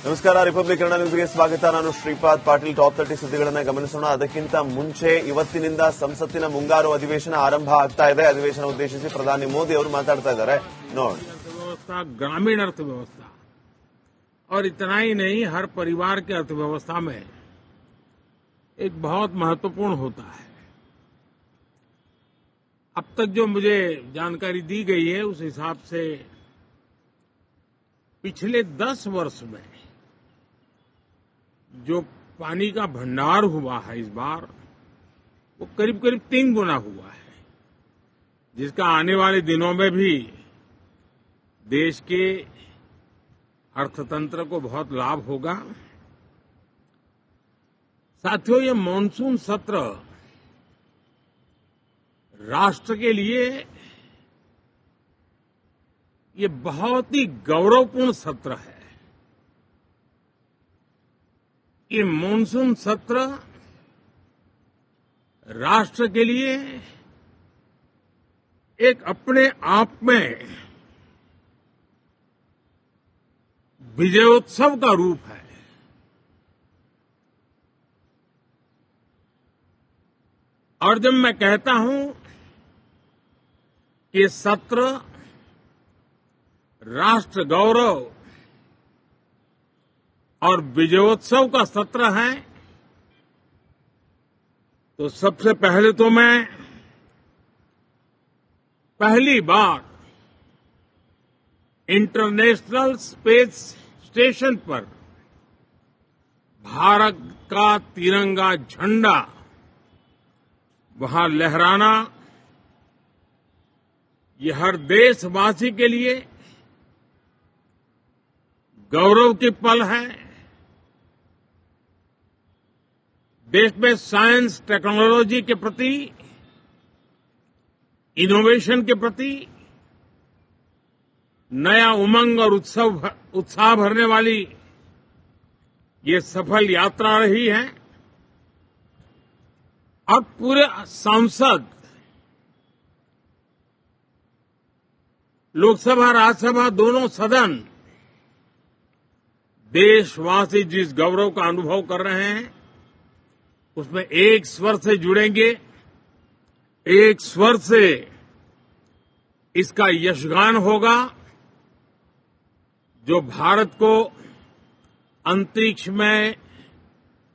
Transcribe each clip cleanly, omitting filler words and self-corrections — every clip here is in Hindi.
ನಮಸ್ಕಾರ. ರಿಪಬ್ಲಿಕ್ ಕನ್ನಡ ನ್ಯೂಸ್ಗೆ ಸ್ವಾಗತ. ನಾನು ಶ್ರೀಪಾದ್ ಪಾಟೀಲ್. ಟಾಪ್ 30 ಸುದ್ದಿಗಳನ್ನು ಗಮನಿಸೋಣ. ಅದಕ್ಕಿಂತ ಮುಂಚೆ ಇವತ್ತಿನಿಂದ ಸಂಸತ್ತಿನ ಮುಂಗಾರು ಅಧಿವೇಶನ ಆರಂಭ ಆಗ್ತಾ ಇದೆ. ಅಧಿವೇಶನ ಉದ್ದೇಶಿಸಿ ಪ್ರಧಾನಿ ಮೋದಿ ಅವರು ಮಾತಾಡ್ತಾ ಇದ್ದಾರೆ. ನೋಡಿ. अर्थव्यवस्था ग्रामीण अर्थव्यवस्था और इतना ही नहीं, हर परिवार की अर्थव्यवस्था में एक बहुत महत्वपूर्ण होता है। अब तक जो मुझे जानकारी दी गई है उस हिसाब से पिछले 10 वर्ष में जो पानी का भंडार हुआ है इस बार वो करीब करीब 3 गुना हुआ है, जिसका आने वाले दिनों में भी देश के अर्थतंत्र को बहुत लाभ होगा। साथियों, ये मानसून सत्र राष्ट्र के लिए ये बहुत ही गौरवपूर्ण सत्र है। ये मानसून सत्र राष्ट्र के लिए एक अपने आप में विजयोत्सव का रूप है। और जब मैं कहता हूं कि सत्र राष्ट्र गौरव और विजयोत्सव का सत्र है, तो सबसे पहले तो मैं पहली बार इंटरनेशनल स्पेस स्टेशन पर भारत का तिरंगा झंडा वहां लहराना, ये हर देशवासी के लिए गौरव की पल है। देश में साइंस टेक्नोलॉजी के प्रति, इनोवेशन के प्रति नया उमंग और उत्साह भरने वाली ये सफल यात्रा रही है। और पूरे सांसद, लोकसभा राज्यसभा दोनों सदन देशवासी जिस गौरव का अनुभव कर रहे हैं उसमें एक स्वर से जुड़ेंगे, एक स्वर से इसका यशगान होगा, जो भारत को अंतरिक्ष में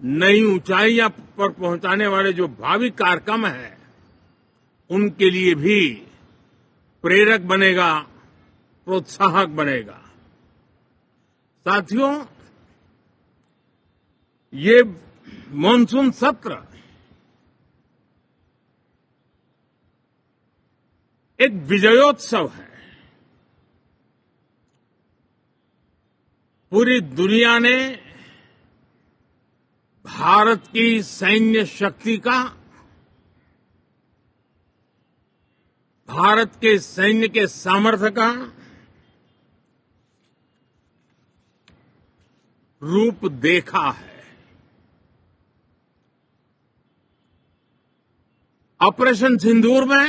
नई ऊंचाइयां पर पहुंचाने वाले जो भावी कार्यक्रम हैं उनके लिए भी प्रेरक बनेगा, प्रोत्साहक बनेगा। साथियों, ये मानसून सत्र एक विजयोत्सव है। पूरी दुनिया ने भारत की सैन्य शक्ति का, भारत के सैन्य के सामर्थ्य का रूप देखा है। ऑपरेशन सिंदूर में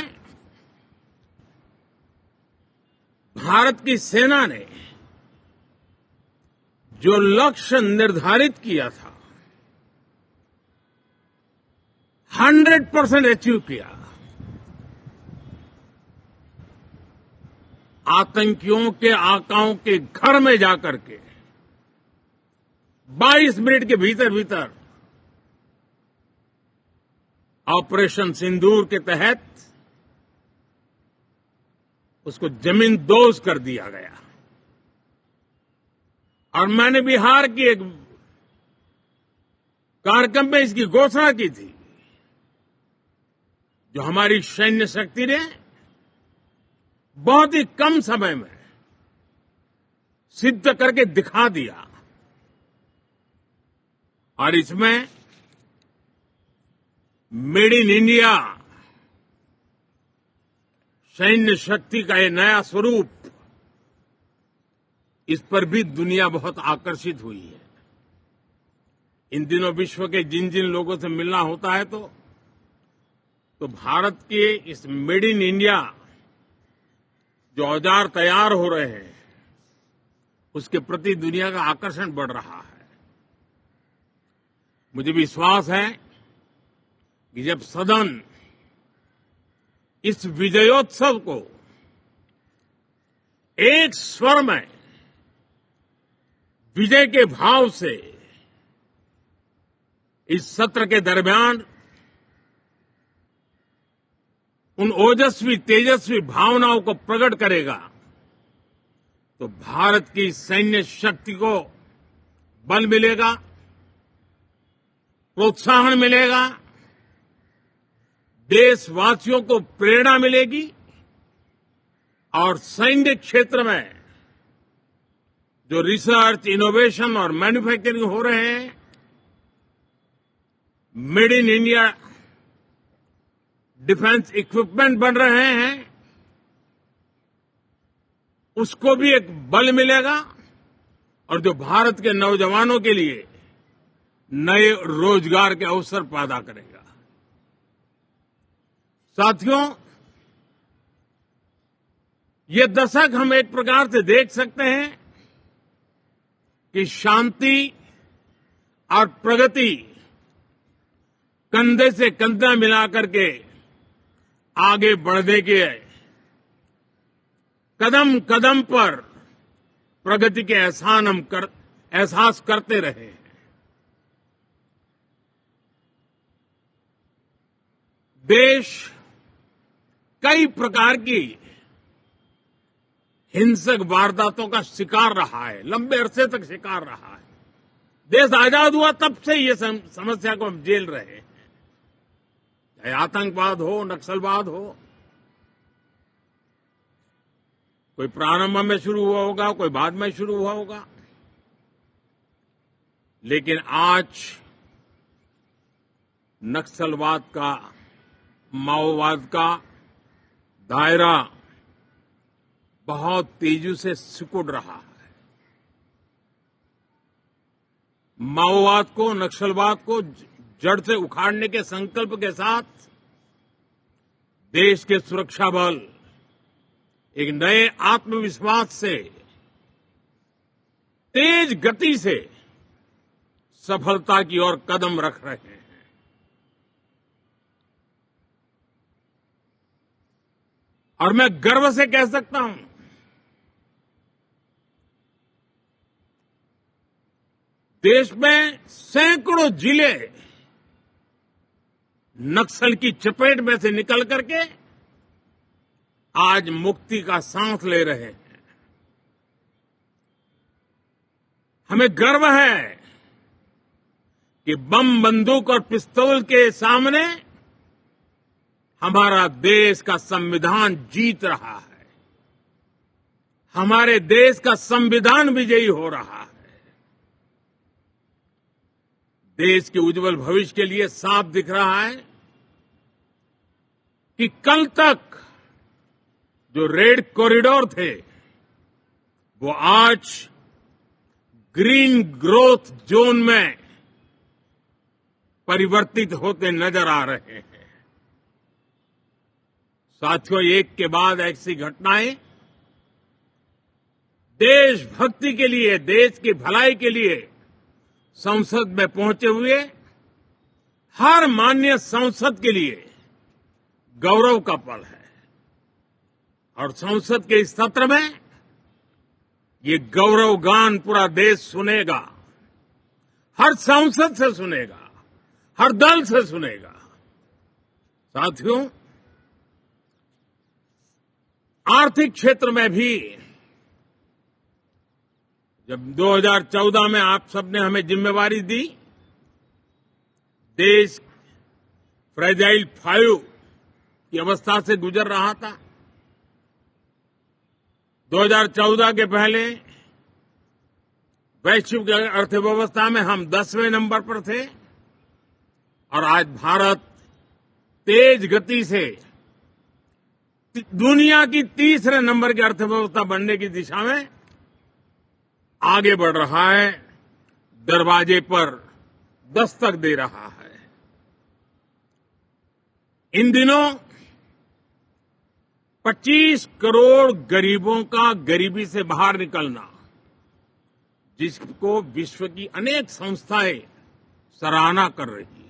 भारत की सेना ने जो लक्ष्य निर्धारित किया था 100% अचीव किया। आतंकियों के आकाओं के घर में जाकर के 22 मिनट के भीतर भीतर ऑपरेशन सिंदूर के तहत उसको जमींदोज कर दिया गया। और मैंने बिहार की एक कार्यक्रम में इसकी घोषणा की थी, जो हमारी सैन्य शक्ति ने बहुत ही कम समय में सिद्ध करके दिखा दिया। और इसमें मेड इन इंडिया सैन्य शक्ति का ये नया स्वरूप, इस पर भी दुनिया बहुत आकर्षित हुई है। इन दिनों विश्व के जिन जिन लोगों से मिलना होता है तो भारत के इस मेड इन इंडिया जो औजार तैयार हो रहे हैं उसके प्रति दुनिया का आकर्षण बढ़ रहा है। मुझे विश्वास है कि जब सदन इस विजयोत्सव को एक स्वर में विजय के भाव से इस सत्र के दरमियान उन ओजस्वी तेजस्वी भावनाओं को प्रकट करेगा तो भारत की सैन्य शक्ति को बल मिलेगा, प्रोत्साहन मिलेगा, देशवासियों को प्रेरणा मिलेगी और सैन्य क्षेत्र में जो रिसर्च, इनोवेशन और मैन्युफैक्चरिंग हो रहे हैं, made in India defence equipment बन रहे हैं, उसको भी एक बल मिलेगा और जो भारत के नौजवानों के लिए नए रोजगार के अवसर पैदा करेगा। साथियों, ये दशक हम एक प्रकार से देख सकते हैं कि शांति और प्रगति कंधे से कंधा मिलाकर के आगे बढ़ने के कदम कदम पर प्रगति के एहसास करते रहे हैं। देश कई प्रकार की हिंसक वारदातों का शिकार रहा है, लंबे अरसे तक शिकार रहा है। देश आजाद हुआ तब से ये समस्या को हम झेल रहे हैं, चाहे आतंकवाद हो, नक्सलवाद हो। कोई प्रारंभ में शुरू हुआ होगा, कोई बाद में शुरू हुआ होगा, लेकिन आज नक्सलवाद का, माओवाद का दायरा बहुत तेजी से सिकुड़ रहा है। माओवाद को, नक्सलवाद को जड़ से उखाड़ने के संकल्प के साथ देश के सुरक्षा बल एक नए आत्मविश्वास से, तेज गति से सफलता की ओर कदम रख रहे हैं। और मैं गर्व से कह सकता हूं, देश में सैकड़ों जिले नक्सल की चपेट में से निकल करके आज मुक्ति का सांस ले रहे हैं। हमें गर्व है कि बम, बंदूक और पिस्तौल के सामने हमारा देश का संविधान जीत रहा है, हमारे देश का संविधान विजयी हो रहा है। देश के उज्जवल भविष्य के लिए साफ दिख रहा है कि कल तक जो रेड कॉरिडोर थे वो आज ग्रीन ग्रोथ जोन में परिवर्तित होते नजर आ रहे हैं। साथियों, एक के बाद ऐसी घटनाएं देशभक्ति के लिए, देश की भलाई के लिए संसद में पहुंचे हुए हर माननीय सांसद के लिए गौरव का पल है। और संसद के इस सत्र में ये गौरव गान पूरा देश सुनेगा, हर सांसद से सुनेगा, हर दल से सुनेगा। साथियों, आर्थिक क्षेत्र में भी जब 2014 में आप सबने हमें जिम्मेवारी दी, देश फ्रेजाइल 5 की अवस्था से गुजर रहा था। 2014 के पहले वैश्विक अर्थव्यवस्था में हम 10वें नंबर पर थे और आज भारत तेज गति से दुनिया की तीसरे नंबर की अर्थव्यवस्था बनने की दिशा में आगे बढ़ रहा है, दरवाजे पर दस्तक दे रहा है। इन दिनों 25 करोड़ गरीबों का गरीबी से बाहर निकलना जिसको विश्व की अनेक संस्थाएं सराहना कर रही हैं।